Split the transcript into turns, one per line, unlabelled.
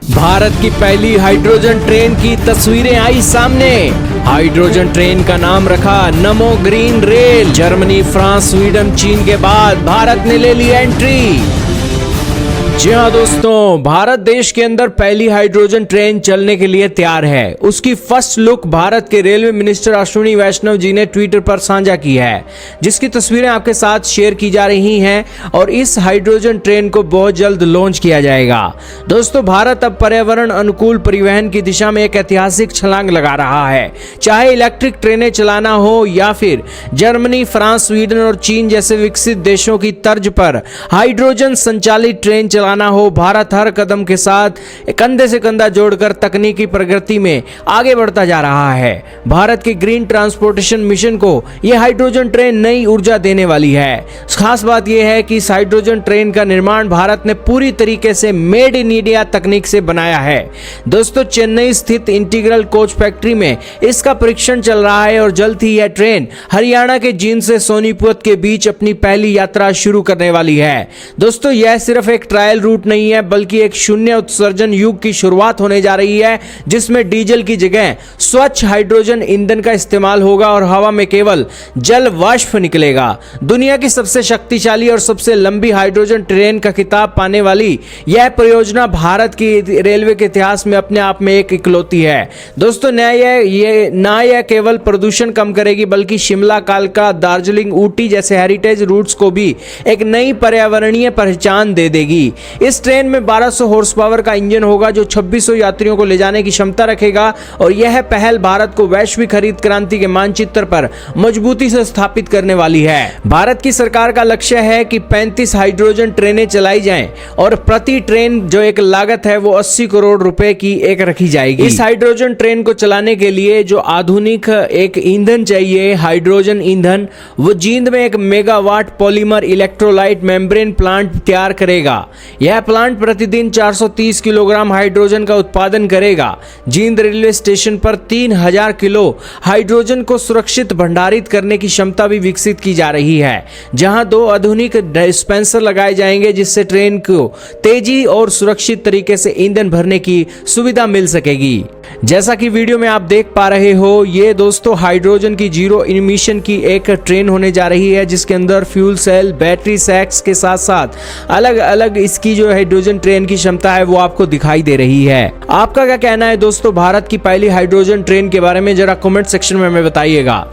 भारत की पहली hydrogen train की तस्वीरें आई सामने। हाइड्रोजन ट्रेन का नाम रखा नमो green rail. Germany, France, Sweden, चीन के बाद भारत ने ले ली एंट्री। जी हाँ दोस्तों, भारत देश के अंदर पहली हाइड्रोजन ट्रेन चलने के लिए तैयार है। उसकी फर्स्ट लुक भारत के रेलवे मिनिस्टर अश्विनी वैष्णव जी ने ट्विटर पर साझा की है, जिसकी तस्वीरें आपके साथ शेयर की जा रही हैं और इस हाइड्रोजन ट्रेन को बहुत जल्द लॉन्च किया जाएगा। दोस्तों, भारत अब पर्यावरण अनुकूल परिवहन की दिशा में एक ऐतिहासिक छलांग लगा रहा है। चाहे इलेक्ट्रिक ट्रेनें चलाना हो या फिर जर्मनी, फ्रांस, स्वीडन और चीन जैसे विकसित देशों की तर्ज पर हाइड्रोजन संचालित ट्रेन चलाना हो, भारत हर कदम के साथ कंधे से कंधा जोड़कर तकनीकी प्रगति में आगे बढ़ता जा रहा है। भारत के ग्रीन ट्रांसपोर्टेशन मिशन को यह हाइड्रोजन ट्रेन नई ऊर्जा देने वाली है। खास बात यह है कि इस हाइड्रोजन ट्रेन का निर्माण भारत ने पूरी तरीके से मेड इन इंडिया तकनीक से बनाया है। दोस्तों, चेन्नई स्थित इंटीग्रल कोच फैक्ट्री में इसका परीक्षण चल रहा है और जल्द ही यह ट्रेन हरियाणा के जींद से सोनीपत के बीच अपनी पहली यात्रा शुरू करने वाली है। दोस्तों, यह सिर्फ एक ट्रायल रूट नहीं है, बल्कि एक शून्य उत्सर्जन युग की शुरुआत होने जा रही है, जिसमें डीजल की जगह स्वच्छ हाइड्रोजन ईंधन का इस्तेमाल होगा और हवा में केवल जल वाष्प निकलेगा। दुनिया की सबसे शक्तिशाली और सबसे लंबी हाइड्रोजन ट्रेन का खिताब पाने वाली यह परियोजना भारत की रेलवे के इतिहास में अपने आप में एक इकलौती है। दोस्तों, यह केवल प्रदूषण कम करेगी, बल्कि शिमला, कालका, दार्जिलिंग, ऊटी जैसे हेरिटेज रूट्स को भी एक नई पर्यावरणीय पहचान दे देगी। इस ट्रेन में 1200 हॉर्स पावर का इंजन होगा, जो 2600 यात्रियों को ले जाने की क्षमता रखेगा और यह पहल भारत को वैश्विक हरित क्रांति के मानचित्र पर मजबूती से स्थापित करने वाली है। भारत की सरकार का लक्ष्य है कि 35 हाइड्रोजन ट्रेनें चलाई जाएं और प्रति ट्रेन जो एक लागत है वो 80 करोड़ रुपए की एक रखी जाएगी। इस हाइड्रोजन ट्रेन को चलाने के लिए जो आधुनिक एक ईंधन चाहिए, हाइड्रोजन ईंधन, वो जींद में एक megawatt polymer electrolyte membrane plant तैयार करेगा। यह प्लांट प्रतिदिन 430 किलोग्राम हाइड्रोजन का उत्पादन करेगा। जींद रेलवे स्टेशन पर 3000 किलो हाइड्रोजन को सुरक्षित भंडारित करने की क्षमता भी विकसित की जा रही है, जहां 2 आधुनिक डिस्पेंसर लगाए जाएंगे, जिससे ट्रेन को तेजी और सुरक्षित तरीके से ईंधन भरने की सुविधा मिल सकेगी। जैसा कि वीडियो में आप देख पा रहे हो, ये दोस्तों हाइड्रोजन की जीरो इमिशन की एक ट्रेन होने जा रही है, जिसके अंदर फ्यूल सेल, बैटरी सैक्स के साथ साथ अलग अलग इसकी जो हाइड्रोजन ट्रेन की क्षमता है वो आपको दिखाई दे रही है। आपका क्या कहना है दोस्तों भारत की पहली हाइड्रोजन ट्रेन के बारे में? जरा कमेंट सेक्शन में हमें बताइएगा।